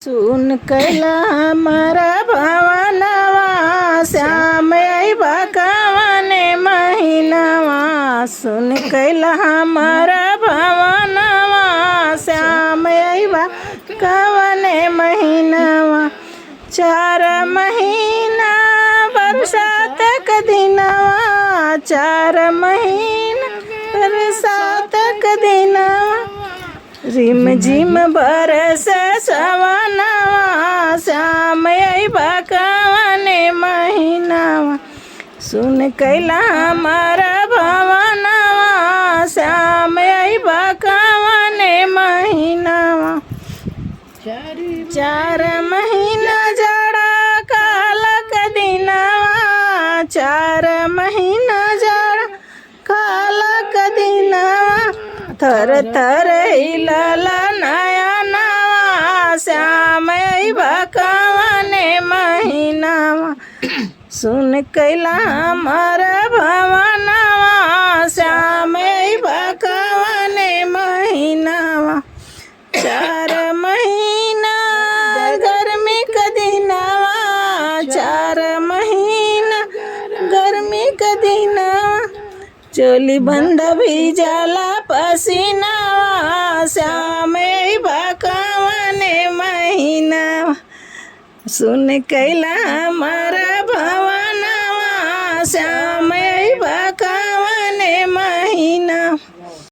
सुन कैला हमारा भवनवा श्याम अइबा कवने महीनवा। सुन कैला हमारा भवनवा श्याम अइबा कवने महीनवा। 4 महीना बरसात क दिनवा, 4 महीना बरसात क दिनवा। रिम झिम बरस सवनवा श्याम अइबा कवने महीनवा। सुन कैला हमारा भवनवा श्याम अइबा कवने महीनवा। 4 महीना जड़ा काला क दिनवा, 4 महीना जड़ा काला क दिनवा। थर थर हिलल नयनवा श्याम अइबा कवने महीनवा। सुन कैला हमारा भवनवा श्याम अइबा कवने महीनवा। 4 महीना गर्मी क दिनवा, 4 महीना गर्मी क दिनवा। चोली बंद भी जाला पसीनावा श्याम अइबा कवने महीनवा। सुन कैला हमारा भवनवा श्याम